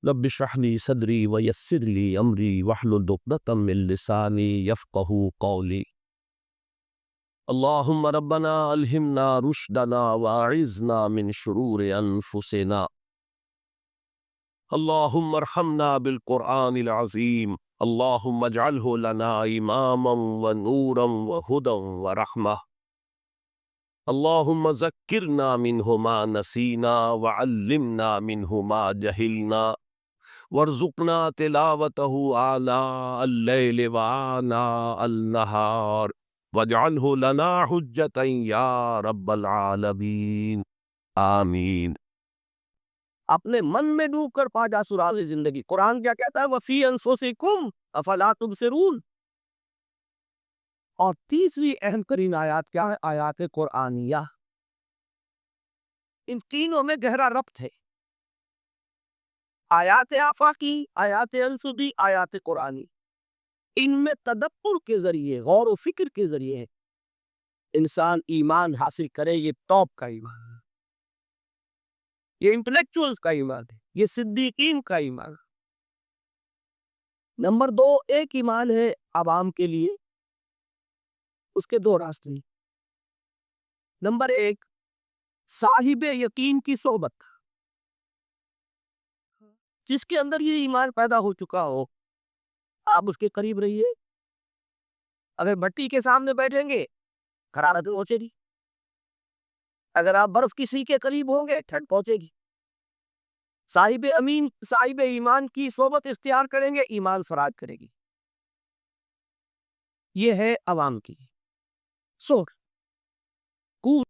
رب اشرح لي صدري ويسر لي امري واحلل عقدة من لساني يفقهوا قولي. اللهم ربنا الهمنا رشدنا واعذنا من شرور انفسنا. اللهم ارحمنا بالقرآن العظيم. اللهم اجعله لنا اماما ونورا وهدى ورحمة. اللهم ذكرنا منه ما نسينا وعلمنا منه ما جهلنا وارزقنا تلاوته آناء الليل وآناء النهار واجعله لنا حجة يا رب العالمین آمین. اپنے من میں ڈوب کر پا جا سراغ زندگی. قرآن کیا کہتا ہے؟ وَفِي أَنفُسِكُمْ أَفَلَا تُبْصِرُونَ. اور تیسری اہم ترین آیات کیا ہے؟ آیات قرآنیہ. ان تینوں میں گہرا ربط ہے. آیات آفاقی، آیات انصبی، آیات قرآنی. ان میں تدبر کے ذریعے، غور و فکر کے ذریعے انسان ایمان حاصل کرے. یہ ٹاپ کا ایمان ہے، یہ انٹلیکچوئلز کا ایمان ہے، یہ صدیقین کا ایمان ہے. نمبر دو، ایک ایمان ہے عوام کے لیے، اس کے دو راستے. نمبر ایک، صاحب یقین کی صحبت. جس کے اندر یہ ایمان پیدا ہو چکا ہو، آپ اس کے قریب رہیے. اگر بھٹی کے سامنے بیٹھیں گے حرارت پہنچے گی، اگر آپ برف کسی کے قریب ہوں گے ٹھنڈ پہنچے گی. صاحب ایمان کی صحبت اختیار کریں گے، ایمان سراج کرے گی. یہ ہے عوام کی سوچ. کو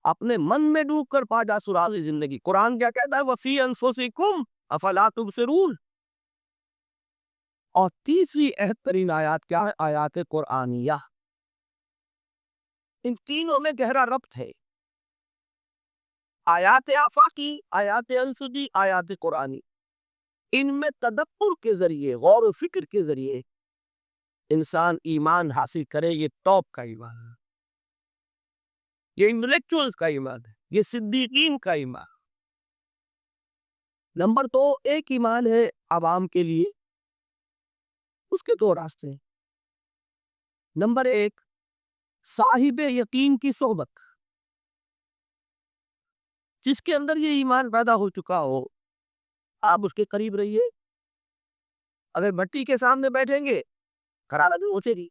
اپنے من میں ڈوب کر پا جا سراغ زندگی. قرآن کیا کہتا ہے؟ وَفِي أَنفُسِكُمْ أَفَلَا تُبْصِرُونَ. اور تیسری اہم ترین آیات کیا ہے؟ آیات قرآنیہ. ان تینوں میں گہرا ربط ہے. آیات آفاقی، آیات انصبی، آیات قرآنی. ان میں تدبر کے ذریعے، غور و فکر کے ذریعے انسان ایمان حاصل کرے. یہ ٹاپ کا ایمان ہے، یہ انٹلیکچوئلز کا ایمان ہے، یہ صدیقین کا ایمان. نمبر دو، ایک ایمان ہے عوام کے لیے، اس کے دو راستے ہیں. نمبر ایک، صاحب یقین کی صحبت. جس کے اندر یہ ایمان پیدا ہو چکا ہو، آپ اس کے قریب رہیے. اگر بھٹی کے سامنے بیٹھیں گے حرارت پہنچے گی،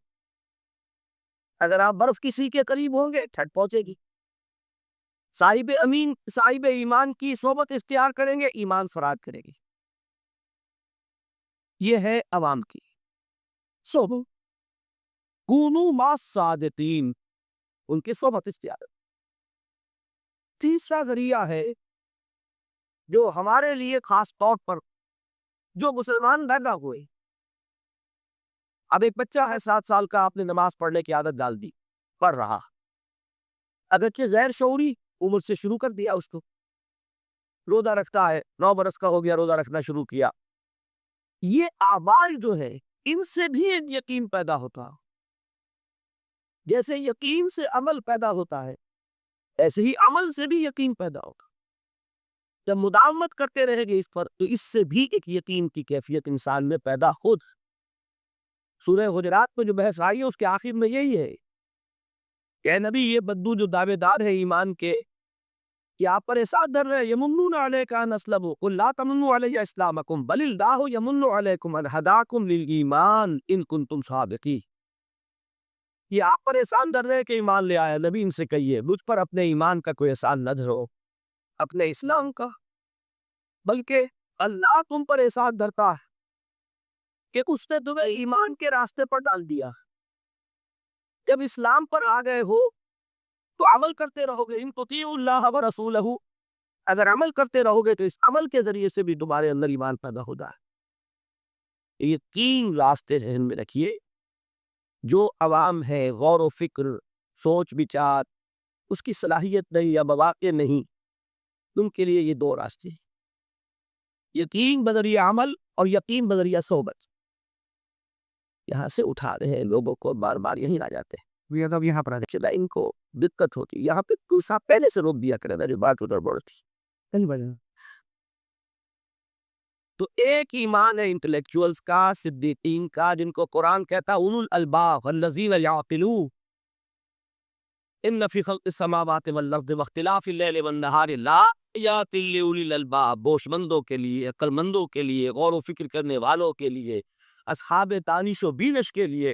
اگر آپ برف کسی کے قریب ہوں گے ٹھنڈ پہنچے گی. صاحب ایمان کی صحبت اختیار کریں گے، ایمان سراج کرے گی. یہ ہے عوام کی صحبت. کونوا مع الصادقین، ان کی صحبت اختیار. تیسرا ذریعہ ہے جو ہمارے لیے خاص طور پر جو مسلمان پیدا ہوئے. اب ایک بچہ ہے 7 سال کا، آپ نے نماز پڑھنے کی عادت ڈال دی، پڑھ رہا، اگرچہ غیر شعوری عمر سے شروع کر دیا اس کو. روزہ رکھتا ہے، 9 برس کا ہو گیا، روزہ رکھنا شروع کیا. یہ اعمال جو ہے ان سے بھی ایک یقین پیدا ہوتا ہے. جیسے یقین سے عمل پیدا ہوتا ہے، ایسے ہی عمل سے بھی یقین پیدا ہوگا. جب مداومت کرتے رہے گے اس پر، تو اس سے بھی ایک یقین کی کیفیت انسان میں پیدا ہو. سورہ حجرات میں جو بحث آئی ہے اس کے آخر میں یہی ہے کہ اے نبی، یہ بدو جو دعوے دار ہے ایمان کے، کہ آپ پر احسان در رہے، یمنون علیک ان اسلموا قل لا تمنوا علی اسلامکم بل اللہ یمن علیکم ان ہداکم للایمان ان کنتم صادقین. یہ آپ پر احسان در رہے کہ ایمان لے آیا. نبی ان سے کہیے مجھ پر اپنے ایمان کا کوئی احسان نہ دھرو، اپنے اسلام کا، بلکہ اللہ تم پر احسان دھرتا ہے کہ اس نے تمہیں ایمان کے راستے پر ڈال دیا. جب اسلام پر آ گئے ہو تو عمل کرتے رہو گے. ان تطیعوا اللہ ورسولہ، اگر عمل کرتے رہو گے تو اس عمل کے ذریعے سے بھی تمہارے اندر ایمان پیدا ہوتا ہے. یہ 3 راستے ذہن میں رکھیے. جو عوام ہے، غور و فکر، سوچ بچار، اس کی صلاحیت نہیں یا مواقع نہیں، تم کے لیے یہ 2 راستے ہیں: یقین بذریعہ عمل اور یقین بذریعہ صحبت. یہاں سے اٹھا رہے ہیں لوگوں کو، بار بار یہی آ جاتے ہیں. اب یہاں پر چلا ان کو دقت ہوتی. یہاں پہ کوئی پہلے سے روک دیا کرے نا، جو بات ادھر بڑھتی. تو ایک ایمان ہے انٹلیکچوئلز کا، صدیقین کا، جن کو قرآن کہتا اولو الالباب الذین یعقلون ان فی خلق السماوات والارض واختلاف اللیل والنہار لآیات لأولی الالباب، ہوش مندوں کے لیے، عقل مندوں کے لیے، غور و فکر کرنے والوں کے لیے، اصحاب دانش و بینش کے لیے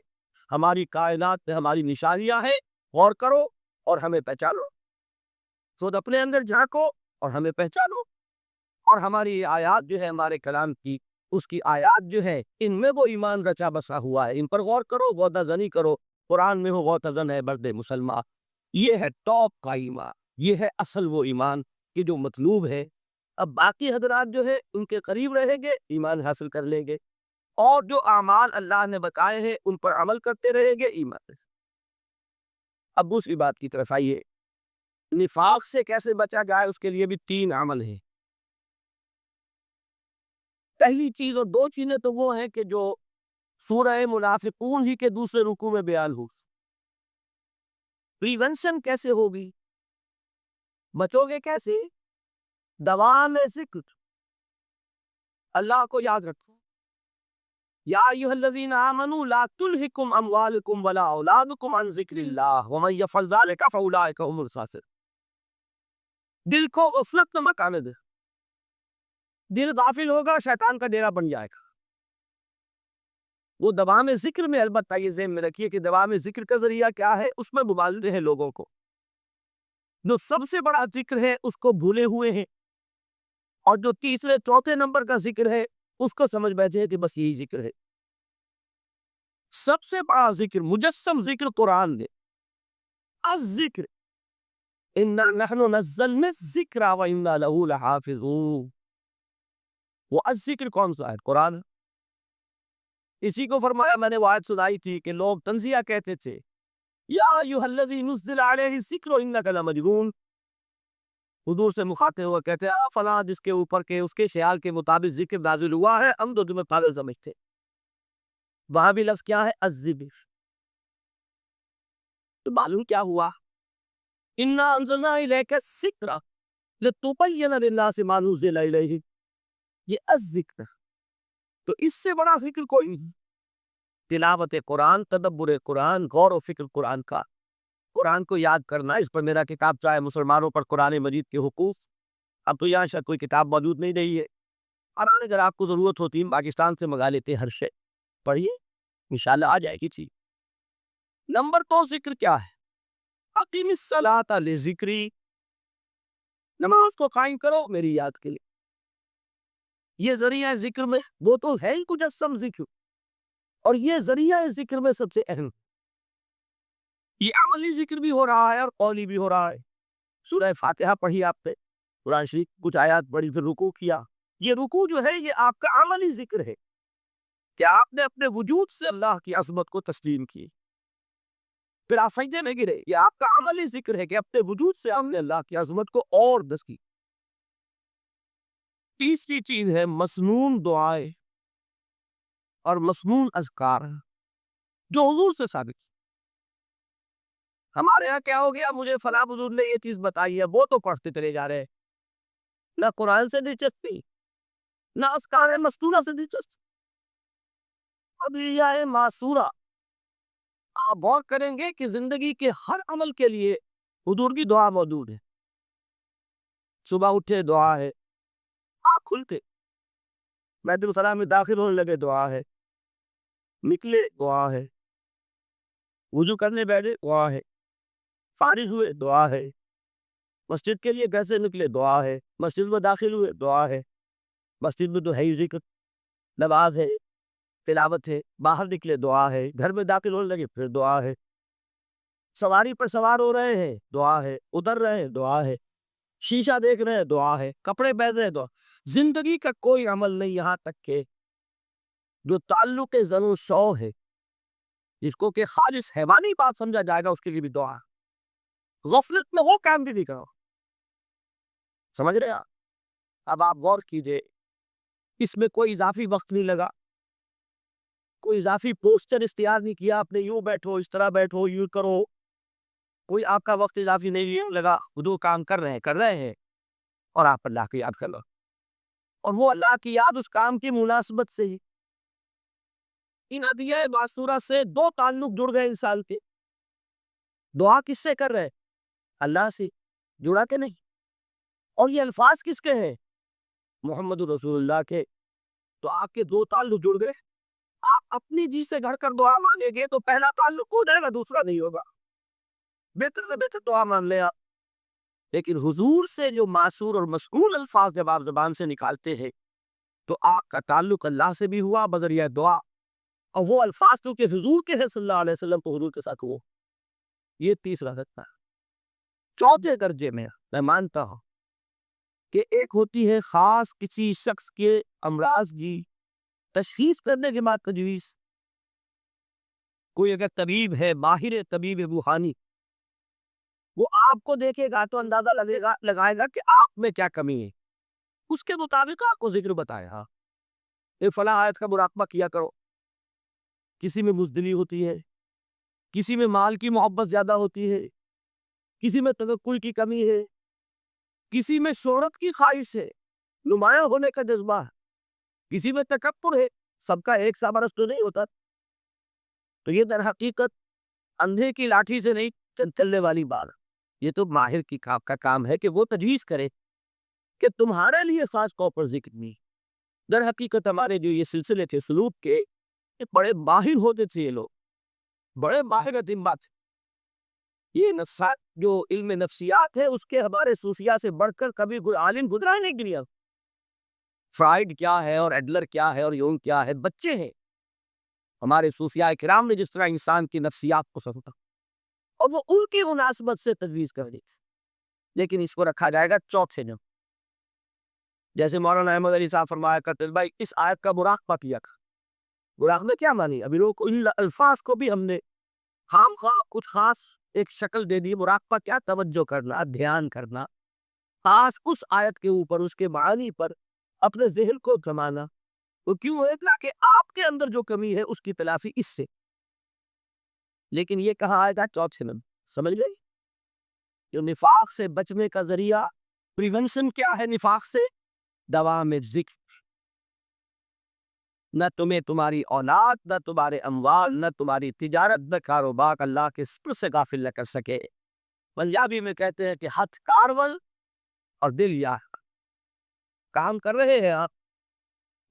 ہماری کائنات میں ہماری نشانیاں ہیں، غور کرو اور ہمیں پہچانو، خود اپنے اندر جھانکو اور ہمیں پہچانو، اور ہماری آیات جو ہے ہمارے کلام کی، اس کی آیات جو ہے ان میں وہ ایمان رچا بسا ہوا ہے، ان پر غور کرو، غوطہ زنی کرو، قرآن میں وہ غوطہ زن ہے برد مسلمان۔ یہ ہے ٹاپ کا ایمان، یہ ہے اصل وہ ایمان کہ جو مطلوب ہے۔ اب باقی حضرات جو ہے ان کے قریب رہیں گے ایمان حاصل کر لیں گے، اور جو اعمال اللہ نے بتائے ہیں ان پر عمل کرتے رہیں گے ایمان۔ اب دوسری بات کی طرف آئیے، نفاق سے کیسے بچا جائے، اس کے لیے بھی 3 عمل ہیں۔ پہلی چیز اور 2 چیزیں تو وہ ہیں کہ جو سورہ منافقون ہی کے دوسرے رکوع میں بیان ہو۔ پریونشن کیسے ہوگی، بچو گے کیسے؟ دوام ذکر، اللہ کو یاد رکھو۔ یا ایھا الذین آمنوا لا تلہکم اموالکم ولا اولادکم عن ذکر اللہ ومن یفعل ذلک فاولئک هم الخاسرون۔ دل کو غفلت میں مت آنے دے، دل غافل ہوگا شیطان کا ڈیرا بن جائے گا۔ وہ دوام ذکر میں، البتہ یہ ذہن میں رکھیے کہ دوام ذکر کا ذریعہ کیا ہے، اس میں مبالغے ہیں لوگوں کو، جو سب سے بڑا ذکر ہے اس کو بھولے ہوئے ہیں، اور جو تیسرے چوتھے نمبر کا ذکر ہے اس کو سمجھ بیٹھے ہیں کہ بس یہی ذکر ہے۔ سب سے بڑا ذکر، مجسم ذکر قرآن نے، الذکر انا نحن نزلنا الذکر وانا له لحافظون۔ وہ الذکر کون سا ہے؟ قرآن۔ اسی کو فرمایا، میں نے وہ آیت سنائی تھی کہ لوگ تنزیہ کہتے تھے، یا ایھا الذی نزل علیہ الذکر انک لمجنون، حضور سے مخاطب ہوا کہتے ہیں فلاں جس کے اوپر کے اس کے خیال کے مطابق ذکر نازل ہوا ہے، ہم تو تمہیں پاگل سمجھتے۔ وہاں بھی لفظ کیا ہے؟ الذکر۔ تو معلوم کیا ہوا؟ انا انزلنا الیک الذکر لتبین للناس ما نزل الیہم، یہ الذکر، تو اس سے بڑا ذکر کوئی نہیں۔ تلاوت قرآن، تدبر قرآن، غور و فکر قرآن کا، قرآن کو یاد کرنا، اس پر میرا کتاب چاہے مسلمانوں پر قرآن مجید کے حقوق، اب تو یہاں شاید کوئی کتاب موجود نہیں رہی ہے، اور اگر آپ کو ضرورت ہوتی ہے پاکستان سے منگا لیتے، ہر شے پڑھیے انشاءاللہ آ جائے گی چیز۔ نمبر 2 ذکر کیا ہے؟ اقیم الصلاۃ لذکری، نماز کو قائم کرو میری یاد کے لیے۔ یہ ذریعہ ذکر میں وہ تو ہے ہی مجسم ذکر، اور یہ ذریعہ ذکر میں سب سے اہم، یہ عملی ذکر بھی ہو رہا ہے اور قولی بھی ہو رہا ہے۔ سورہ فاتحہ پڑھی آپ نے، قرآن شریف کچھ آیات پڑھی، پھر رکوع کیا، یہ رکوع جو ہے یہ آپ کا عملی ذکر ہے کہ آپ نے اپنے وجود سے اللہ کی عظمت کو تسلیم کی، پھر آپ سجدے میں گرے، یہ آپ کا عملی ذکر ہے کہ اپنے وجود سے آپ نے اللہ کی عظمت کو اور دس کی۔ تیسری چیز ہے مسنون دعائیں اور مسنون اذکار، جو حضور سے ثابت۔ ہمارے ہاں کیا ہو گیا، مجھے فلاں بزرگ نے یہ چیز بتائی ہے، وہ تو پڑھتے چلے جا رہے ہیں، نہ قرآن سے دلچسپی، نہ اذکار مسنونہ سے دلچسپی۔ اب یہ معصورہ، آپ غور کریں گے کہ زندگی کے ہر عمل کے لیے حضور کی دعا موجود ہے۔ صبح اٹھے دعا ہے، آنکھ کھلتے بیت الخلاء میں داخل ہونے لگے دعا ہے، نکلے دعا ہے، وضو کرنے بیٹھے دعا ہے، فارغ ہوئے دعا ہے، مسجد کے لیے گھر سے نکلے دعا ہے، مسجد میں داخل ہوئے دعا ہے، مسجد میں تو ہے ہی ذکر، نماز ہے، تلاوت ہے، باہر نکلے دعا ہے، گھر میں داخل ہونے لگے پھر دعا ہے، سواری پر سوار ہو رہے ہیں دعا ہے، اتر رہے ہیں دعا ہے، شیشہ دیکھ رہے ہیں دعا ہے، کپڑے پہن رہے ہیں دعا۔ زندگی کا کوئی عمل نہیں یہاں تک کہ جو تعلق زن و شو ہے، جس کو کہ خالص حیوانی بات سمجھا جائے گا، اس کے لیے بھی دعا۔ غفلت میں وہ کام بھی نہیں کرو، سمجھ رہے آپ؟ اب آپ غور کیجئے، اس میں کوئی اضافی وقت نہیں لگا، کوئی اضافی پوسچر اختیار نہیں کیا، آپ نے یوں بیٹھو، اس طرح بیٹھو، یوں کرو، کوئی آپ کا وقت اضافی نہیں لگا، وہ دو کام کر رہے ہیں اور آپ اللہ کو یاد کر لو۔ اور وہ اللہ کی یاد اس کام کی مناسبت سے ہی۔ ان ادعیہ معصورہ سے دو تعلق جڑ گئے انسان کے۔ دعا کس سے کر رہے؟ اللہ سے، جڑا کہ نہیں؟ اور یہ الفاظ کس کے ہیں؟ محمد رسول اللہ کے۔ تو آپ کے دو تعلق جڑ گئے۔ آپ اپنی جی سے گھڑ کر دعا مانگیں گے تو پہلا تعلق ہو جائے گا، دوسرا نہیں ہوگا۔ بہتر سے بہتر دعا مان لیں آپ۔ لیکن حضور سے جو معصور اور مسئول الفاظ جب آپ زبان سے نکالتے ہیں تو آپ کا تعلق اللہ سے بھی ہوا بذریعہ دعا، اور وہ الفاظ چونکہ حضور کے ہیں صلی اللہ علیہ وسلم تو حضور کے ساتھ وہ۔ یہ تیسرا سکتا ہے۔ چوتھے درجے میں میں مانتا ہوں کہ ایک ہوتی ہے خاص کسی شخص کے امراض کی تشخیص کرنے کے بعد تجویز۔ کوئی اگر طبیب ہے، ماہر طبیب روحانی، وہ آپ کو دیکھے گا تو اندازہ لگائے گا کہ آپ میں کیا کمی ہے، اس کے مطابق آپ کو ذکر بتایا۔ یہ فلاں آیت کا مراقبہ کیا کرو۔ کسی میں بزدلی ہوتی ہے، کسی میں مال کی محبت زیادہ ہوتی ہے، کسی میں توکل کی کمی ہے، کسی میں شہرت کی خواہش ہے، نمایاں ہونے کا جذبہ ہے، کسی میں تکبر ہے۔ سب کا ایک سا برس تو نہیں ہوتا۔ تو یہ در حقیقت اندھے کی لاٹھی سے نہیں چلنے والی بات ہے۔ یہ تو ماہر کی کا کام ہے کہ وہ تجویز کرے کہ تمہارے لیے خاص طور پر ذکر نہیں۔ در حقیقت ہمارے جو یہ سلسلے تھے سلوک کے، یہ بڑے ماہر ہوتے تھے، یہ لوگ بڑے ماہر بات۔ یہ نفسات جو علم نفسیات ہے اس کے ہمارے صوفیاء سے بڑھ کر کبھی کوئی عالم گزرا نہیں دنیا۔ فرائیڈ کیا ہے اور ایڈلر کیا ہے اور یونگ کیا ہے، بچے ہیں۔ ہمارے صوفیاء کرام نے جس طرح انسان کی نفسیات کو سمجھا اور وہ ان کی مناسبت سے تجویز کر دی، لیکن اس کو رکھا جائے گا چوتھے نمبر۔ جیسے مولانا احمد علی صاحب فرمایا کرتے بھائی اس آیت کا مراقبہ کیا تھا۔ مراقبہ کیا مانی؟ ابھی لوگ ان الفاظ کو بھی ہم نے خام خواہ کچھ خاص ایک شکل دے دی۔ مراقبہ کیا؟ توجہ کرنا، دھیان کرنا، خاص اس آیت کے اوپر، اس کے معانی پر اپنے ذہن کو جمانا۔ وہ کیوں ہے؟ کہ آپ کے اندر جو کمی ہے اس کی تلافی اس سے۔ لیکن یہ کہا آئے گا چوتھے نمبر، سمجھ گئی؟ جو نفاق سے بچنے کا ذریعہ، پریونشن کیا ہے نفاق سے؟ دوام ذکر۔ نہ تمہیں تمہاری اولاد، نہ تمہارے اموال، نہ تمہاری تجارت، نہ کاروبار اللہ کے ذکر سے غافل نہ کر سکے۔ پنجابی میں کہتے ہیں کہ ہتھ کارول اور دل یار۔ کام کر رہے ہیں آپ،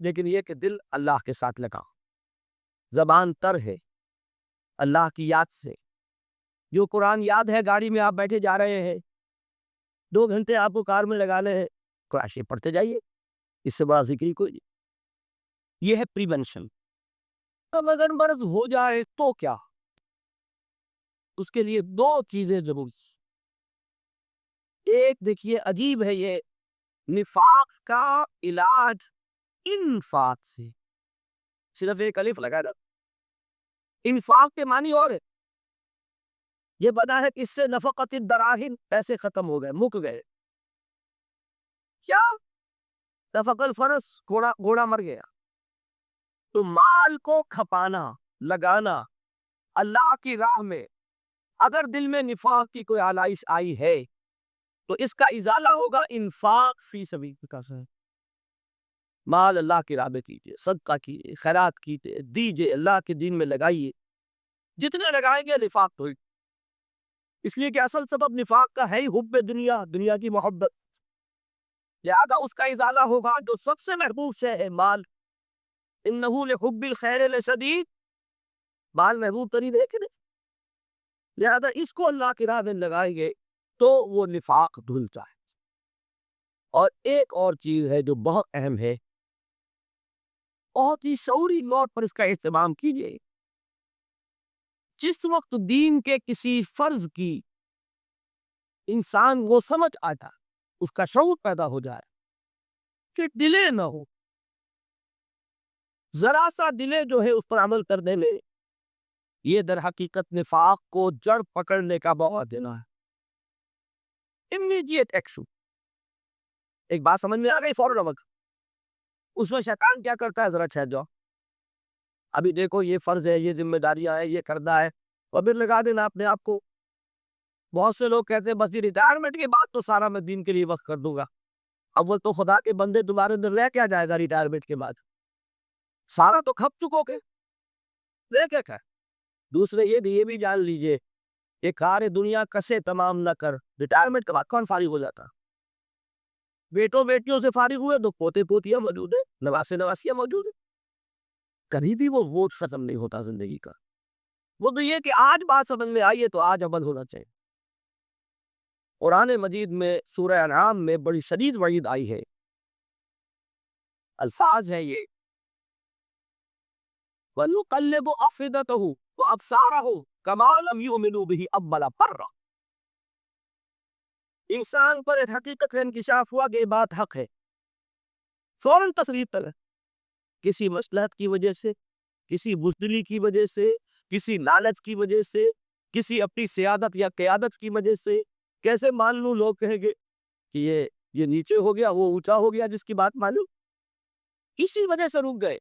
لیکن یہ کہ دل اللہ کے ساتھ لگا، زبان تر ہے اللہ کی یاد سے۔ جو قرآن یاد ہے، گاڑی میں آپ بیٹھے جا رہے ہیں، 2 گھنٹے آپ کو کار میں لگانے ہیں، قرآن پڑھتے جائیے، اس سے بڑا ذکر ہی کوئی نہیں۔ یہ ہے پریونشن۔ اب اگر مرض ہو جائے تو کیا؟ اس کے لیے 2 چیزیں ضروری۔ ایک دیکھیے عجیب ہے، یہ نفاق کا علاج انفاق سے، صرف ایک الف لگا رہا۔ انفاق کے معنی اور ہے، یہ بنا ہے کہ اس سے نفقت الدراہم، پیسے ختم ہو گئے، مک گئے۔ کیا؟ نفق الفرس، گھوڑا مر گیا۔ تو مال کو کھپانا، لگانا اللہ کی راہ میں، اگر دل میں نفاق کی کوئی آلائش آئی ہے تو اس کا ازالہ ہوگا انفاق فی سبیل اللہ۔ مال اللہ کی راہ میں کیجئے، صدقہ کیجئے، خیرات کیجئے، دیجئے، اللہ کے دین میں لگائیے۔ جتنے لگائیں گے نفاق تو، اس لیے کہ اصل سبب نفاق کا ہے ہی حب دنیا، دنیا کی محبت۔ لہذا اس کا ازالہ ہوگا جو سب سے محبوب سے ہے، مال۔ انہو لحب الخیر لشدید، مال محبوب ترین ہے کہ نہیں؟ لہذا اس کو اللہ کی راہ میں لگائیں گے تو وہ نفاق دھل جائے۔ اور ایک اور چیز ہے جو بہت اہم ہے، بہت ہی شعوری طور پر اس کا اہتمام کیجیے۔ جس وقت دین کے کسی فرض کی انسان وہ سمجھ آتا، اس کا شعور پیدا ہو جائے، پھر ڈیلے نہ ہو، ذرا سا ڈیلے جو ہے اس پر عمل کرنے میں، یہ در حقیقت نفاق کو جڑ پکڑنے کا موقع دینا ہے۔ Immediate action. ایک بات سمجھ میں آ گئی؟ فوراً عمل۔ اس میں شیطان کیا کرتا ہے؟ ذرا ٹھہر جاؤ، ابھی دیکھو یہ فرض ہے، یہ ذمہ داریاں ہیں، یہ کرنا ہے، اور پھر لگا دینا اپنے آپ کو۔ بہت سے لوگ کہتے ہیں بس یہ ریٹائرمنٹ کے بعد تو سارا میں دین کے لیے وقت کر دوں گا۔ اول تو خدا کے بندے تمہارے اندر رہ کیا جائے گا ریٹائرمنٹ کے بعد؟ سارا تو کھپ چکو گے، رہ کیا؟ دوسرے یہ بھی جان لیجئے کہ کار دنیا کسے تمام نہ کر، ریٹائرمنٹ کے بعد کون فارغ ہو جاتا؟ بیٹوں بیٹیوں سے فارغ ہوئے تو پوتے پوتیاں موجود ہیں، نواسے نواسیاں موجود ہیں، کبھی بھی وہ بوجھ ختم نہیں ہوتا زندگی کا۔ وہ تو یہ کہ آج بات سمجھ میں آئی ہے تو آج عمل ہونا چاہیے۔ قرآن مجید میں سورہ انعام میں بڑی شدید وعید آئی ہے، الفاظ ہے یہ وَنُقَلِّبُ أَفْئِدَتَهُمْ وَأَبْصَارَهُمْ كَمَا لَمْ يُؤْمِنُوا بِهِ أَوَّلَ مَرَّةٍ۔ انسان پر ایک حقیقت کا انکشاف ہوا کہ یہ بات حق ہے، فوراً تصریح طلب، کسی مصلحت کی وجہ سے، کسی بزدلی کی وجہ سے، کسی لالچ کی وجہ سے، کسی اپنی سیادت یا قیادت کی وجہ سے، کیسے مان لوں؟ لوگ کہیں گے کہ یہ نیچے ہو گیا، وہ اونچا ہو گیا، جس کی بات معلوم، اسی وجہ سے رک گئے۔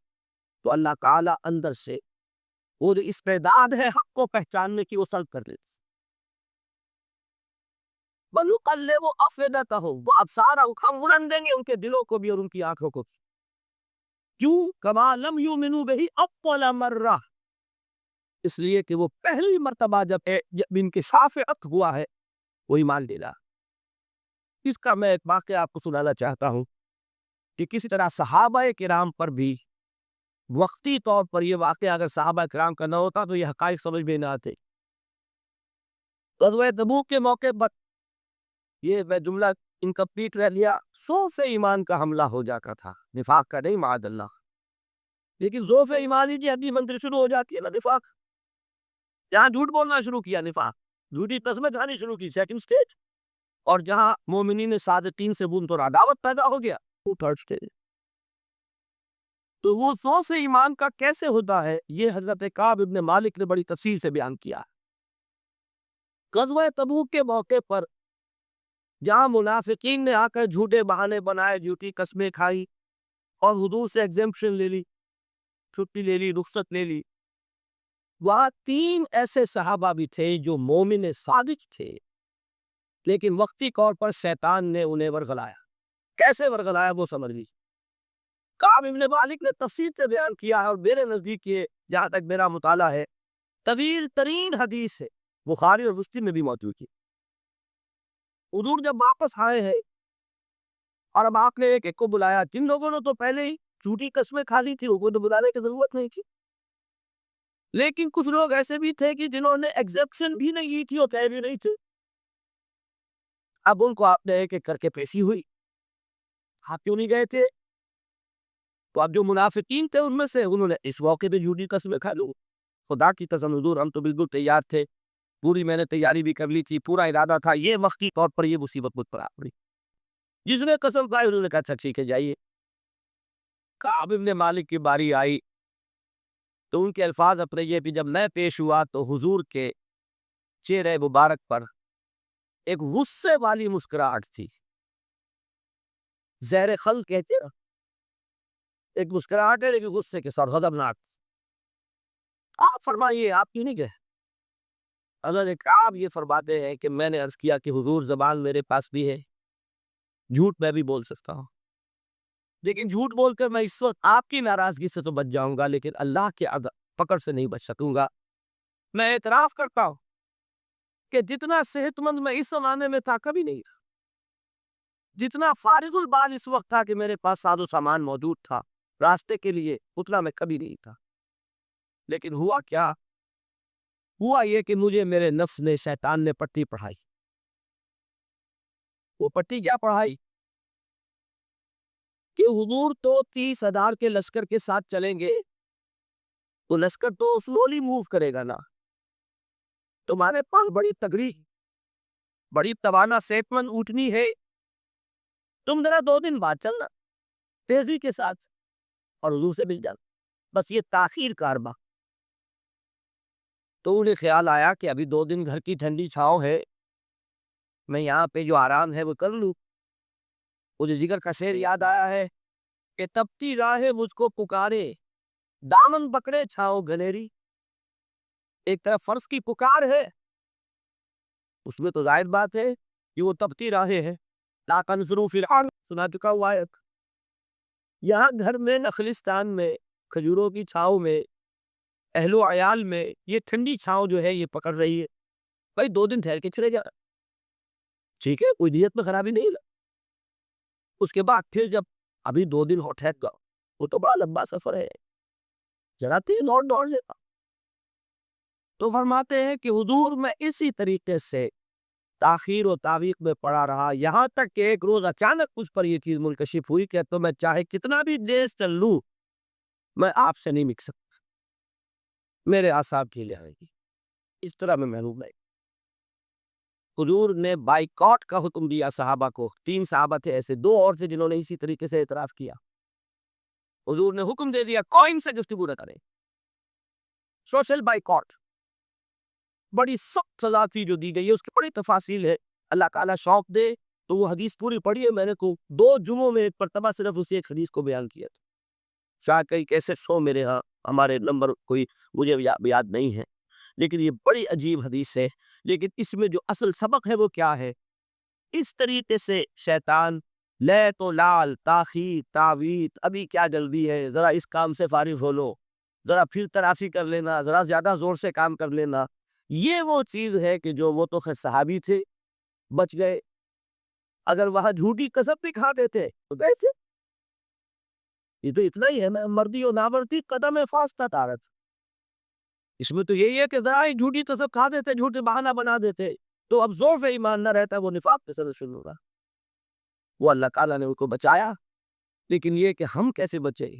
تو اللہ تعالیٰ اندر سے وہ جو استعداد ہے حق کو پہچاننے کی وہ سلب کر لیتے۔ وَنُقَلِّبُ أَفْئِدَتَهُمْ وَأَبْصَارَهُمْ، ہم اڑن دیں گے ان کے دلوں کو بھی اور ان کی آنکھوں کو بھی۔ کیوں؟ كَمَا لَمْ يُؤْمِنُوا بِهِ أَوَّلَ مَرَّةٍ، اس لیے کہ وہ پہلی مرتبہ جب انکشاف حق ہوا ہے وہ ایمان لے رہا۔ اس کا میں ایک واقعہ آپ کو سنانا چاہتا ہوں کہ کسی طرح صحابہ کرام پر بھی وقتی طور پر یہ واقعہ اگر صحابہ کرام کا نہ ہوتا تو یہ حقائق سمجھ میں نہ آتے۔ غزوہ تبوک کے موقع پر یہ میں جملہ انکمپلیٹ رہ لیا، 100 سے ایمان کا حملہ ہو جاتا تھا، نفاق کا نہیں معاذ اللہ، لیکن ضعف ایمانی کی حدی منتر شروع ہو جاتی ہے نا نفاق، جہاں جھوٹ بولنا شروع کیا نفاق، جھوٹی قسمیں کھانی شروع کی سیکنڈ سٹیج، اور جہاں مومنین صادقین سے بغض اور عداوت پیدا ہو گیا وہ تھرڈ سٹیج۔ تو وہ 100 سے ایمان کا کیسے ہوتا ہے یہ حضرت کعب ابن مالک نے بڑی تفصیل سے بیان کیا۔ غزوہ تبوک کے موقع پر جہاں منافقین نے آ کر جھوٹے بہانے بنائے، جھوٹی قسمیں کھائی اور حضور سے ایگزمپشن لے لی، چھٹی لے لی، رخصت لے لی، وہاں 3 ایسے صحابہ بھی تھے جو مومن صادق تھے، لیکن وقتی طور پر شیطان نے انہیں ورغلایا۔ کیسے ورغلایا وہ سمجھ لی۔ کعب ابن مالک نے تفصیل سے بیان کیا ہے، اور میرے نزدیک یہ جہاں تک میرا مطالعہ ہے طویل ترین حدیث ہے، بخاری اور مسلم میں بھی موجود ہے۔ حضور جب واپس آئے ہیں اور اب آپ نے ایک ایک کو بلایا، جن لوگوں نے تو پہلے ہی جھوٹی قسمیں کھا لی تھی ان کو تو بلانے کی ضرورت نہیں تھی، لیکن کچھ لوگ ایسے بھی تھے کہ جنہوں نے ایگزیپشن بھی نہیں کی تھی اور کہہ بھی نہیں تھے، اب ان کو آپ نے ایک ایک کر کے پیشی ہوئی۔ آپ کیوں نہیں گئے تھے؟ تو اب جو منافقین تھے ان میں سے انہوں نے اس موقع پہ جھوٹی قسمیں کھا لوں، خدا کی قسم حضور ہم تو بالکل تیار تھے، پوری میں نے تیاری بھی کر لی تھی، پورا ارادہ تھا، یہ وقتی طور پر یہ مصیبت مجھ پر آ پڑی۔ جس نے قسم کھائی انہوں نے کہا اچھا ٹھیک ہے جائیے۔ کعب ابن مالک کی باری آئی تو ان کے الفاظ اپنے یہ کہ جب میں پیش ہوا تو حضور کے چہرے مبارک پر ایک غصے والی مسکراہٹ تھی، زہر خل کہتے ہیں، ایک مسکراہٹ ہے لیکن غصے کے ساتھ غضبناک۔ آپ فرمائیے آپ کیوں نہیں گئے؟ حضرت آپ یہ فرماتے ہیں کہ میں نے عرض کیا کہ حضور زبان میرے پاس بھی ہے، جھوٹ میں بھی بول سکتا ہوں، لیکن جھوٹ بول کر میں اس وقت آپ کی ناراضگی سے تو بچ جاؤں گا لیکن اللہ کے پکڑ سے نہیں بچ سکوں گا۔ میں اعتراف کرتا ہوں کہ جتنا صحت مند میں اس زمانے میں تھا کبھی نہیں تھا، جتنا فارغ البال اس وقت تھا کہ میرے پاس ساز و سامان موجود تھا راستے کے لیے، اتنا میں کبھی نہیں تھا۔ لیکن ہوا کیا؟ ہوا یہ کہ مجھے میرے نفس نے، شیطان نے پٹی پڑھائی۔ وہ پٹی کیا پڑھائی؟ کہ حضور تو 30,000 کے لشکر کے ساتھ چلیں گے، تو لشکر تو سلولی موو کرے گا نا، تمہارے پاس بڑی تگڑی، بڑی توانا صحت مند اونٹنی ہے، تم ذرا 2 دن بعد چلنا تیزی کے ساتھ اور حضور سے مل جانا، بس یہ تاخیر کاربا۔ تو انہیں خیال آیا کہ ابھی 2 دن گھر کی ٹھنڈی چھاؤں ہے، میں یہاں پہ جو آرام ہے وہ کر لوں۔ مجھے جگر کا شعر یاد آیا ہے کہ تپتی راہ مجھ کو پکارے، دامن پکڑے چھاؤ گھنیری۔ ایک طرف فرض کی پکار ہے، اس میں تو ظاہر بات ہے کہ وہ تپتی راہیں ہے، لا تنظروا فی الحرب، سنا چکا ہوا ہے. یہاں گھر میں نخلستان میں کھجوروں کی چھاؤں میں اہل و عیال میں یہ ٹھنڈی چھاؤں جو ہے یہ پکڑ رہی ہے. بھائی 2 دن ٹھہر کے چلے جا، ٹھیک ہے، کوئی نیت میں خرابی نہیں. اس کے بعد پھر جب ابھی 2 دن ہو ٹھہر گا، وہ تو بڑا لمبا سفر ہے، ذرا تیز دوڑ لینا. تو فرماتے ہیں کہ حضور میں اسی طریقے سے تاخیر و تعویق میں پڑا رہا، یہاں تک کہ ایک روز اچانک مجھ پر یہ چیز منکشف ہوئی کہ تو میں چاہے کتنا بھی تیز چل لوں میں آپ سے نہیں مل سکتا، میرے اعصاب ڈھیلے آئیں گی. اس طرح میں محروم نہیں. حضور نے بائیکاٹ کا حکم دیا صحابہ کو. 3 صحابہ تھے ایسے، 2 اور تھے جنہوں نے اسی طریقے سے اعتراف کیا. حضور نے حکم دے دیا کوئی سے گفتگو نہ کرے، سوشل بائیکاٹ. بڑی سخت سزا تھی جو دی گئی ہے، اس کی بڑی تفاصیل ہے. اللہ تعالیٰ شوق دے تو وہ حدیث پوری پڑھی ہے میں نے کو 2 جمعوں میں ایک مرتبہ صرف اسی ایک حدیث کو بیان کیا تھا. شاید کئی کیسے 100 میرے ہاں، ہمارے نمبر کوئی مجھے یاد نہیں ہے، لیکن یہ بڑی عجیب حدیث ہے. لیکن اس میں جو اصل سبق ہے وہ کیا ہے؟ اس طریقے سے شیطان لے تو لال تاخیر تعویت، ابھی کیا جلدی ہے، ذرا اس کام سے فارغ ہو لو، ذرا پھر تراسی کر لینا، ذرا زیادہ زور سے کام کر لینا. یہ وہ چیز ہے کہ جو وہ تو خیر صحابی تھے بچ گئے، اگر وہاں جھوٹی قسم بھی کھا دیتے تو کیسے؟ یہ تو اتنا ہی ہے نا، مردی و نامردی قدم فاستہ تارت. اس میں تو یہی ہے کہ ذرا ہی جھوٹی قسم کھا دیتے، جھوٹے بہانہ بنا دیتے تو اب ضعف ایمان نہ رہتا، وہ نفاق پہ سر شروع ہوگا. وہ اللہ تعالیٰ نے ان کو بچایا، لیکن یہ کہ ہم کیسے بچے؟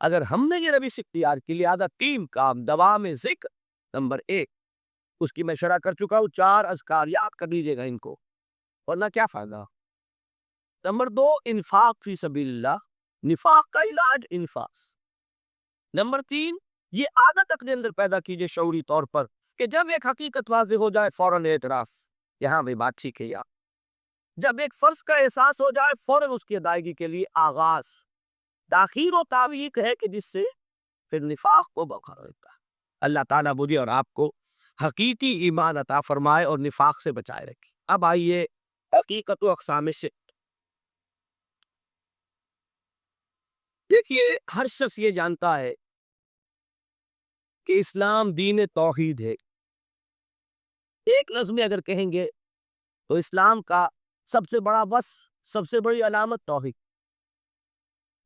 اگر ہم نے یہ روش اختیار کی. لہٰذا 3 کام دوام ذکر نمبر 1، اس کی میں شرح کر چکا ہوں. 4 اذکار یاد کر لیجیے گا ان کو، ورنہ کیا فائدہ. نمبر 2 انفاق فی سبیل اللہ، نفاق کا علاج انفاق. نمبر 3 یہ عادت اپنے اندر پیدا کیجئے شعوری طور پر کہ جب ایک حقیقت واضح ہو جائے فوراً اعتراف، یہاں بھی بات ٹھیک ہے. یار جب ایک فرض کا احساس ہو جائے فوراً اس کی ادائیگی کے لیے آغاز. تاخیر و تعویق ہے کہ جس سے پھر نفاق کو برقرار رکھتا ہے. اللہ تعالیٰ مجھے اور آپ کو حقیقی ایمان عطا فرمائے اور نفاق سے بچائے رکھے. اب آئیے حقیقت و اقسام شرک. دیکھیے ہر شخص یہ جانتا ہے کہ اسلام دین توحید ہے. ایک لفظ میں اگر کہیں گے تو اسلام کا سب سے بڑا وصف، سب سے بڑی علامت توحید.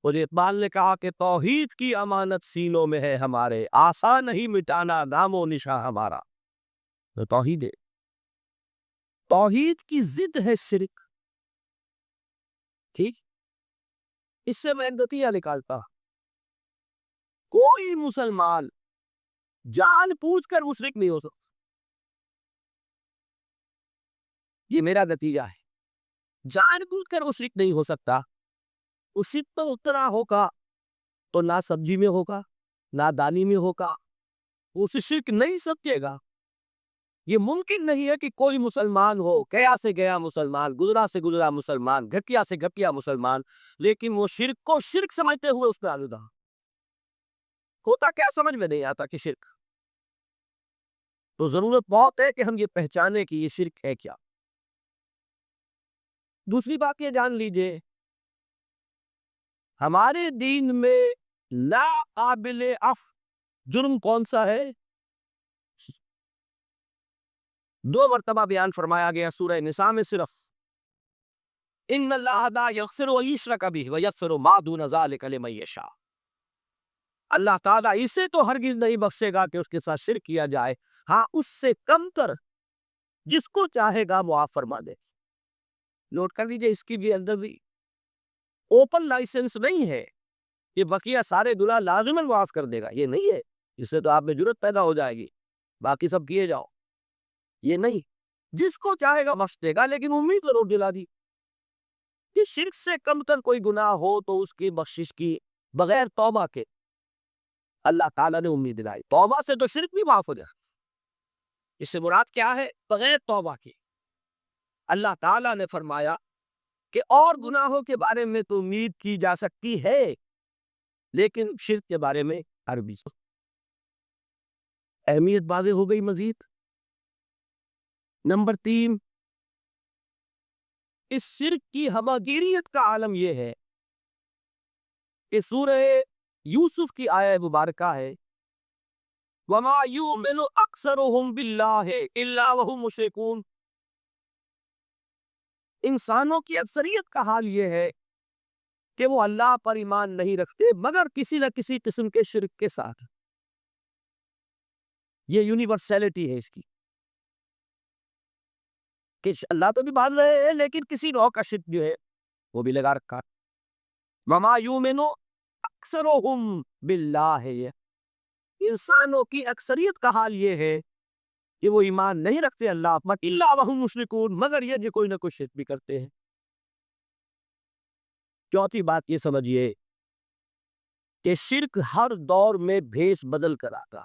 اور اقبال نے کہا کہ توحید کی امانت سینوں میں ہے ہمارے، آسان نہیں مٹانا نام و نشاں ہمارا. تو توحید ہے. توحید کی ضد ہے شرک. ٹھیک، اس سے میں ایک نتیجہ نکالتا، کوئی مسلمان جان پوچھ کر مشرک نہیں ہو سکتا. یہ میرا نتیجہ ہے. جان بوجھ کر مشرک نہیں ہو سکتا. اس شرک پر اتنا ہوگا تو نہ سبزی میں ہوگا نہ دانی میں ہوگا، اس شرک نہیں سمجھے گا. یہ ممکن نہیں ہے کہ کوئی مسلمان ہو، گیا سے گیا مسلمان، گزرا سے گزرا مسلمان، گھٹیا سے گھٹیا مسلمان، لیکن وہ شرک کو شرک سمجھتے ہوئے اس پہ آلودہ. ہوتا کیا سمجھ میں نہیں آتا کہ شرک. تو ضرورت بہت ہے کہ ہم یہ پہچانے کہ یہ شرک ہے کیا. دوسری بات یہ جان لیجئے، ہمارے دین میں لا قابل عفو جرم کون سا ہے؟ 2 مرتبہ بیان فرمایا گیا سورہ نساء میں صرف. ان اللہ لا یغفر ان یشرک بہ ویغفر ما دون ذلک لمن یشاء. اللہ تعالیٰ اسے تو ہرگز نہیں بخشے گا کہ اس کے ساتھ شرک کیا جائے، ہاں اس سے کم تر جس کو چاہے گا معاف فرما دے. نوٹ کر لیجئے، اس کی بھی اندر بھی اوپن لائسنس نہیں ہے کہ بقیہ سارے گناہ لازماً معاف کر دے گا. یہ نہیں ہے. اس سے تو آپ میں جرت پیدا ہو جائے گی باقی سب کیے جاؤ. یہ نہیں، جس کو چاہے گا بخش دے گا، لیکن امید ضرور دلا دی کہ شرک سے کم تر کوئی گناہ ہو تو اس کی بخشش کی بغیر توبہ کے اللہ تعالیٰ نے امید دلائی. توبہ سے تو شرک بھی معاف ہو جائے. اس سے مراد کیا ہے؟ بغیر توبہ کے. اللہ تعالیٰ نے فرمایا کہ اور گناہوں کے بارے میں تو امید کی جا سکتی ہے لیکن شرک کے بارے میں عربی. اہمیت واضح ہو گئی. مزید نمبر 3 اس شرک کی ہماگیریت کا عالم یہ ہے کہ سورہ یوسف کی آیہ مبارکہ ہے وَمَا يُؤْمِنُ أَكْثَرُهُمْ بِاللَّهِ إِلَّا وَهُمْ مُشْرِكُونَ۔ انسانوں کی اکثریت کا حال یہ ہے کہ وہ اللہ پر ایمان نہیں رکھتے مگر کسی نہ کسی قسم کے شرک کے ساتھ۔ یہ یونیورسلٹی ہے اس کی کہ اللہ تو بھی مان رہے ہیں لیکن کسی نوع کا شرک جو ہے وہ بھی لگا رکھا ہے۔ وَمَا يُؤْمِنُ أَكْثَرُهُمْ بِاللَّهِ، یہ انسانوں کی اکثریت کا حال یہ ہے کہ وہ ایمان نہیں رکھتے اللہ پر الا وهم مشرکون، مگر یہ جو کوئی نہ کوئی شرک بھی کرتے ہیں۔ چوتھی بات یہ سمجھیے کہ شرک ہر دور میں بھیس بدل کر آتا۔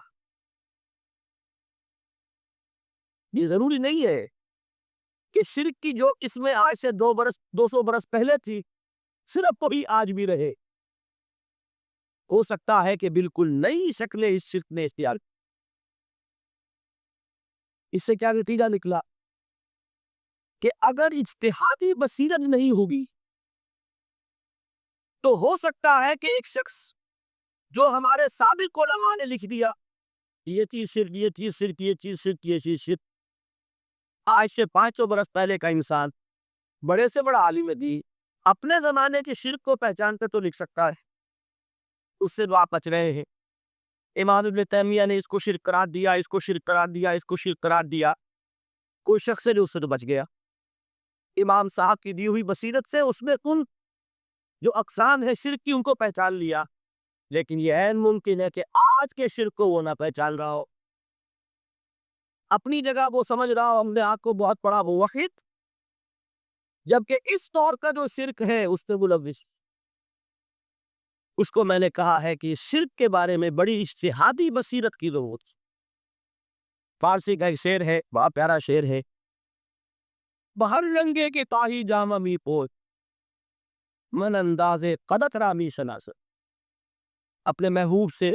یہ ضروری نہیں ہے کہ شرک کی جو قسمیں آج سے 200 برس پہلے تھی صرف وہی آج بھی رہے۔ ہو سکتا ہے کہ بالکل نئی شکلیں اس شرک نے اختیار کی۔ اس سے کیا نتیجہ نکلا کہ اگر اجتہادی بصیرت نہیں ہوگی تو ہو سکتا ہے کہ ایک شخص جو ہمارے سابق علماء نے لکھ دیا یہ چیز شرک، یہ چیز شرک، یہ چیز شرک، یہ چیز شرک، آج سے 500 برس پہلے کا انسان بڑے سے بڑا عالم دین اپنے زمانے کے شرک کو پہچان کر تو لکھ سکتا ہے، اس سے تو آپ بچ رہے ہیں۔ امام ابن تیمیہ نے اس کو شرک قرار دیا، اس کو شرک قرار دیا، اس کو شرک قرار دیا، کوئی شخص ہے جو اس سے تو بچ گیا۔ امام صاحب کی دی ہوئی بصیرت سے اس میں ان جو اقسام ہے شرک کی ان کو پہچان لیا، لیکن یہ عین ممکن ہے کہ آج کے شرک کو وہ نہ پہچان رہا ہو، اپنی جگہ وہ سمجھ رہا ہو ہم نے آپ کو بہت بڑا موحد، جبکہ اس طور کا جو شرک ہے اس سے ملوث۔ اس کو میں نے کہا ہے کہ شرک کے بارے میں بڑی اجتہادی بصیرت کی ضرورت ہے۔ فارسی کا ایک شعر ہے، بڑا پیارا شعر ہے، بہر رنگے کے تاہی جامہ می پوش من انداز قدت رامی شناس۔ اپنے محبوب سے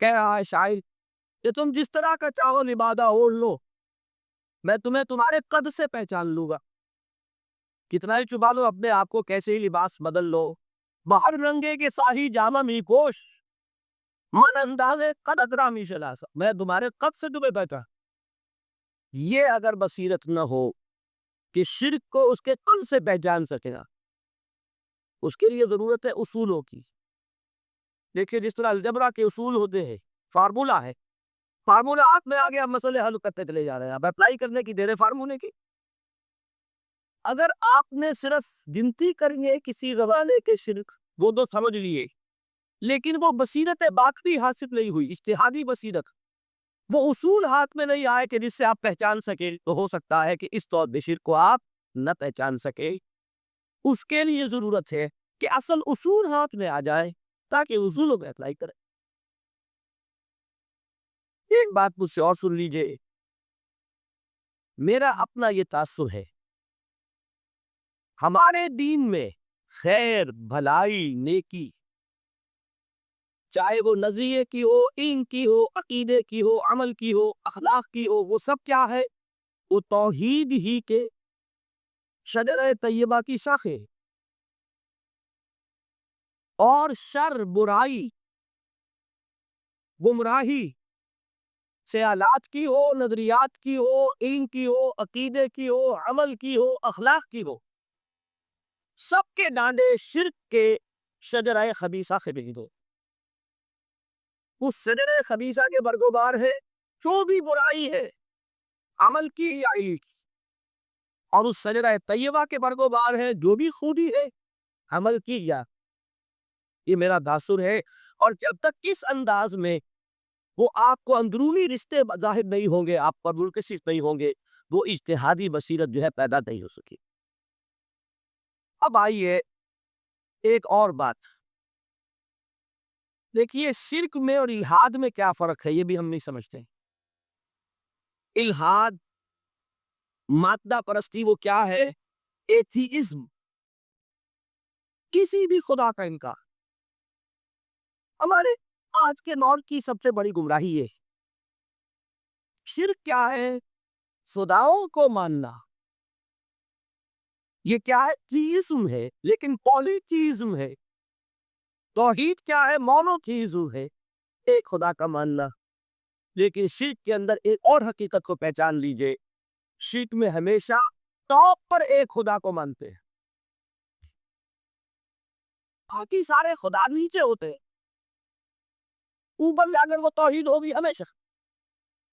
کہہ رہا ہے شاعر کہ تم جس طرح کا چاہو لبادہ اوڑھ لو، میں تمہیں تمہارے قد سے پہچان لوں گا۔ کتنا ہی چھپا لو اپنے آپ کو، کیسے ہی لباس بدل لو، بہر رنگے کے ساہی جامہ می پوش من انداز قدت رامی شناس، میں تمہارے قد سے تمہیں پہچان۔ یہ اگر بصیرت نہ ہو کہ شرک کو اس کے قد سے پہچان سکے گا، اس کے لیے ضرورت ہے اصولوں کی۔ دیکھیے جس طرح الجبرا کے اصول ہوتے ہیں، فارمولا ہے، فارمولا ہاتھ میں آ گیا، مسئلے حل کرتے چلے جا رہے ہیں، اب اپلائی کرنے کی دیر ہے فارمولے کی۔ اگر آپ نے صرف گنتی کرنی ہے کسی زمانے کے شرک، وہ تو سمجھ لیے، لیکن وہ بصیرت باقی حاصل نہیں ہوئی، اجتہادی بصیرت، وہ اصول ہاتھ میں نہیں آئے کہ جس سے آپ پہچان سکے، تو ہو سکتا ہے کہ اس طور شرک کو آپ نہ پہچان سکے۔ اس کے لیے ضرورت ہے کہ اصل اصول ہاتھ میں آ جائے تاکہ اصولوں میں اپلائی کریں۔ ایک بات مجھ سے اور سن لیجئے، میرا اپنا یہ تاثر ہے، ہمارے دین میں خیر، بھلائی، نیکی، چاہے وہ نظریے کی ہو، علم کی ہو، عقیدے کی ہو، عمل کی ہو، اخلاق کی ہو، وہ سب کیا ہے؟ وہ توحید ہی کے شجرہ طیبہ کی شاخیں، اور شر، برائی، گمراہی، خیالات کی ہو، نظریات کی ہو، علم کی ہو، عقیدے کی ہو، عمل کی ہو، اخلاق کی ہو، سب کے ڈانڈے شرک کے شجرہ خبیثہ سے بگڑو۔ اس شجرہ خبیثہ کے برگوبار ہے جو بھی برائی ہے، عمل کی یا علم کی، اور اس شجرہ طیبہ کے برگوبار ہے جو بھی خوبی ہے، عمل کی یا، یہ میرا تاثر ہے۔ اور جب تک اس انداز میں وہ آپ کو اندرونی رشتے ظاہر نہیں ہوں گے، آپ پر منکشف نہیں ہوں گے، وہ اجتہادی بصیرت جو ہے پیدا نہیں ہو سکی۔ اب آئیے ایک اور بات، دیکھیے شرک میں اور الحاد میں کیا فرق ہے، یہ بھی ہم نہیں سمجھتے۔ الحاد، مادہ پرستی، وہ کیا ہے؟ ایتھیزم، کسی بھی خدا کا انکار۔ ہمارے آج کے دور کی سب سے بڑی گمراہی ہے۔ شرک کیا ہے؟ خداؤں کو ماننا، یہ کیا ہے؟ تھیزم ہے، لیکن پولیتھیزم ہے۔ توحید کیا ہے؟ مونوتھیزم ہے، ایک خدا کا ماننا۔ لیکن شرک کے اندر ایک اور حقیقت کو پہچان لیجئے، شرک میں ہمیشہ ٹاپ پر ایک خدا کو مانتے ہیں، باقی سارے خدا نیچے ہوتے ہیں، اوپر جا کر وہ توحید ہوگی ہمیشہ۔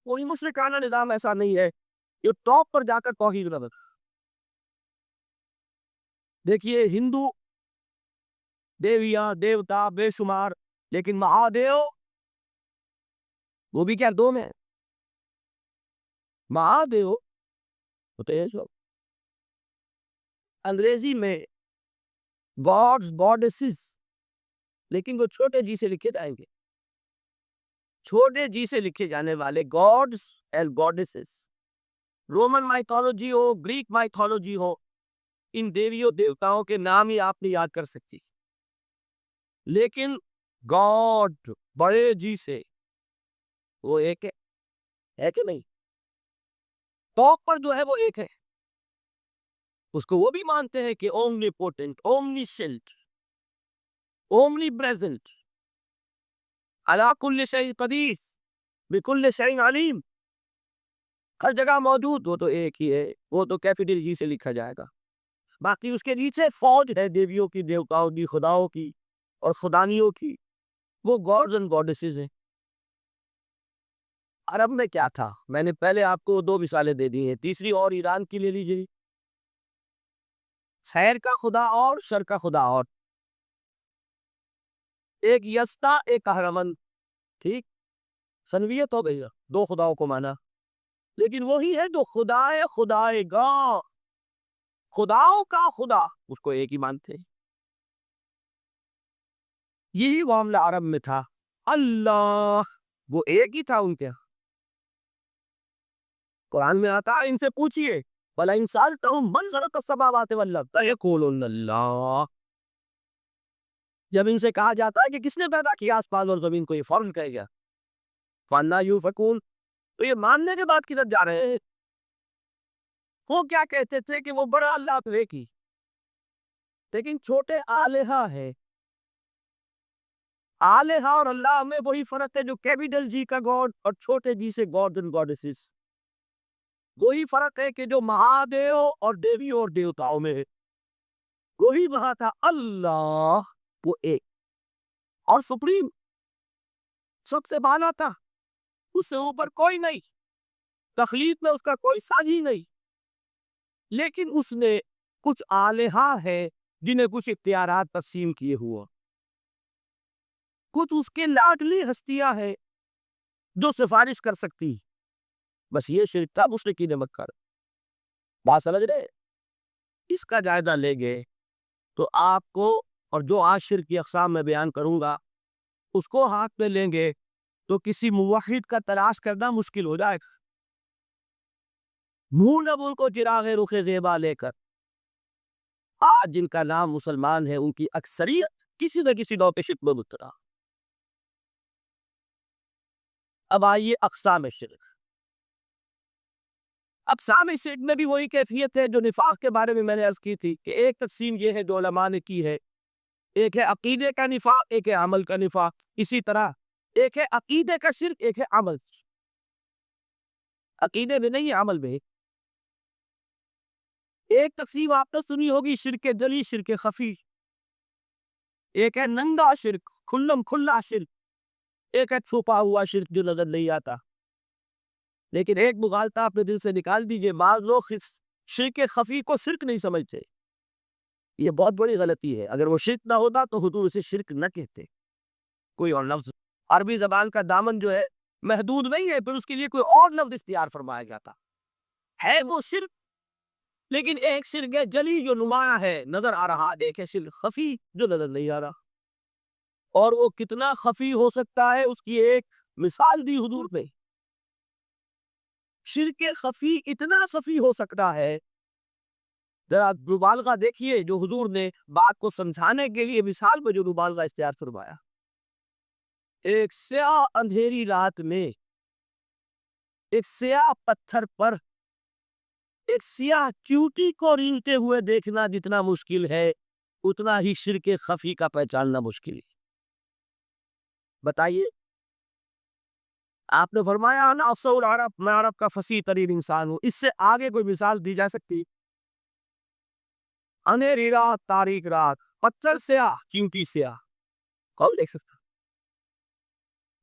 کوئی مشرکانہ نظام ایسا نہیں ہے جو ٹاپ پر جا کر توحید نہ بنے۔ دیکھیے ہندو دیویاں دیوتا بے شمار، لیکن مہادیو وہ بھی کیا دو میں؟ مہادیو ہوتے ہیں جو انگریزی میں گاڈز گاڈیسز، لیکن وہ چھوٹے جی سے لکھے جائیں گے، چھوٹے جی سے لکھے جانے والے gods and goddesses. Roman mythology ہو، گریک مائتھولوجی ہو، ان دیویوں دیوتاؤں کے نام ہی آپ نے یاد کر سکتی، لیکن گاڈ بڑے جی سے وہ ایک ہے کہ نہیں؟ ٹاپ پر جو ہے وہ ایک ہے، اس کو وہ بھی مانتے ہیں کہ اومنی پوٹنٹ، اومنیسنٹ، اومنی پریزنٹ، علی کل شیء قدیر، بکل شیء علیم، ہر جگہ موجود، وہ تو ایک ہی ہے، وہ تو کیپٹل جی سے لکھا جائے گا۔ باقی اس کے نیچے فوج ہے دیویوں کی، دیوتاؤں کی، خداؤں کی اور خدانیوں کی، وہ گاڈز اینڈ گاڈیسز ہیں۔ عرب میں کیا تھا؟ میں نے پہلے آپ کو دو مثالیں دے دی ہیں، تیسری اور ایران کی لے لیجیے، خیر کا خدا اور شر کا خدا اور، ایک یستا ایک قہرمن، ٹھیک، سنویت ہو گئی، دو خداؤں کو مانا، لیکن وہی ہے جو خدا ہے، خدائے گا، خداؤں کا خدا، اس کو ایک ہی مانتے ہیں۔ یہی معاملہ عرب میں تھا، اللہ وہ ایک ہی تھا ان کے۔ قرآن میں آتا ہے ان سے پوچھئے وَلَئِن سَأَلْتَهُم مَّن خَلَقَ السَّمَاوَاتِ وَالْأَرْضَ لَيَقُولُنَّ اللَّهُ، جب ان سے کہا جاتا ہے کہ کس نے پیدا کیا آسمان اور زمین کو، یہ فوراً کہے گا فَأَنَّىٰ يُؤْفَكُونَ، تو یہ ماننے کے بعد کدھر جا رہے ہیں؟ وہ کیا کہتے تھے کہ وہ بڑا اللہ تو ایک ہی، لیکن چھوٹے آلہہ ہے، آلہہ اور اللہ میں وہی فرق ہے جو کیپٹل جی کا گاڈ اور چھوٹے جی سے گاڈ اینڈ گاڈیسز، وہی فرق ہے کہ جو مہادیو اور دیویوں اور دیوتاؤں میں ہے، وہی وہاں تھا اللہ، وہ ایک اور سپریم، سب سے بالا تھا، اس سے اوپر کوئی نہیں، تخلیق میں اس کا کوئی ساجی نہیں، لیکن اس نے کچھ آلہہ ہے جنہیں کچھ اختیارات تقسیم کیے ہوا، کچھ اس کے لاڈلی ہستیاں ہیں جو سفارش کر سکتی، بس یہ شرک تھا مشرکین مکہ۔ بات سمجھ رہے؟ اس کا جائزہ لیں گے تو آپ کو، اور جو آج شرک کی اقسام میں بیان کروں گا اس کو ہاتھ میں لیں گے تو کسی موحد کا تلاش کرنا مشکل ہو جائے گا۔ ڈھونڈ اب ان کو چراغ رخ زیبا لے کر، آج جن کا نام مسلمان ہے ان کی اکثریت کسی نہ کسی نوع پہ شرک میں مبتلا۔ اب آئیے اقسام شرک۔ اقسام شرک میں بھی وہی کیفیت ہے جو نفاق کے بارے میں میں نے عرض کی تھی کہ ایک تقسیم یہ ہے جو علماء نے کی ہے، ایک ہے عقیدے کا نفاق، ایک ہے عمل کا نفاق، اسی طرح ایک ہے عقیدے کا شرک، ایک ہے عمل، عقیدے میں نہیں عمل میں۔ ایک تقسیم آپ نے سنی ہوگی شرک جلی، شرک خفی، ایک ہے ننگا شرک، کھلم کھلا شرک، ایک ہے چھپا ہوا شرک جو نظر نہیں آتا۔ لیکن ایک مغالطہ اپنے دل سے نکال دیجئے، بعض لوگ شرک خفی کو شرک نہیں سمجھتے، یہ بہت بڑی غلطی ہے۔ اگر وہ شرک نہ ہوتا تو حضور اسے شرک نہ کہتے، کوئی اور لفظ، عربی زبان کا دامن جو ہے محدود نہیں ہے، پھر اس کے لیے کوئی اور لفظ اختیار فرمایا جاتا ہے، وہ شرک، لیکن ایک شرک ہے جلی جو نمایاں ہے، نظر آ رہا، ایک ہے شرک خفی جو نظر نہیں آ رہا، اور وہ کتنا خفی ہو سکتا ہے اس کی ایک مثال دی حضور نے۔ شرک خفی اتنا خفی ہو سکتا ہے، ذرا مبالغہ دیکھیے جو حضور نے بات کو سمجھانے کے لیے مثال میں جو مبالغہ اختیار فرمایا، ایک سیاہ اندھیری رات میں ایک سیاہ پتھر پر ایک سیاہ چیوٹی کو ریلتے ہوئے دیکھنا جتنا مشکل ہے اتنا ہی شرک خفی کا پہچاننا مشکل ہے. بتائیے. آپ نے فرمایا انا افصح العرب، میں عرب کا فصیح ترین انسان ہوں. اس سے آگے کوئی مثال دی جا سکتی؟ اندھیری رات تاریک رات، پتھر سیاہ چیوٹی سیاہ، کون دیکھ سکتا؟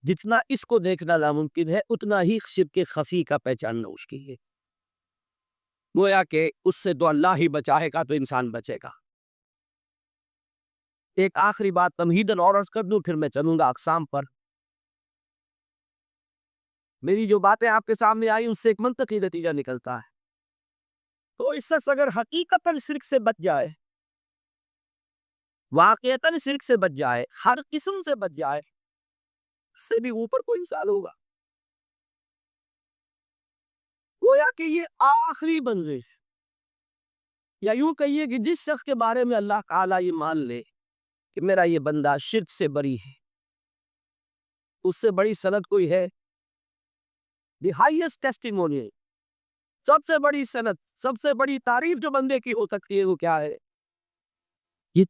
جتنا اس کو دیکھنا ناممکن ہے اتنا ہی شرک خفی کا پہچاننا مشکل ہے. گویا کہ اس سے تو اللہ ہی بچائے گا تو انسان بچے گا. ایک آخری بات تمہیداً اور عرض کر دوں، پھر میں چلوں گا اقسام پر. میری جو باتیں آپ کے سامنے آئی اس سے ایک منطقی نتیجہ نکلتا ہے. تو اس شخص اگر حقیقتاً شرک سے بچ جائے، واقعتاً شرک سے بچ جائے، ہر قسم سے بچ جائے، اس سے بھی اوپر کوئی انسان ہوگا. گویا کہ یہ آخری منزل، یا یوں کہیے کہ جس شخص کے بارے میں اللہ تعالیٰ یہ مان لے کہ میرا یہ بندہ شرک سے بری ہے، اس سے بڑی سند کوئی ہے؟ دی ہائیسٹ ٹیسٹیمونی، سب سے بڑی سند، سب سے بڑی تعریف جو بندے کی ہو سکتی ہے وہ کیا ہے؟ یہ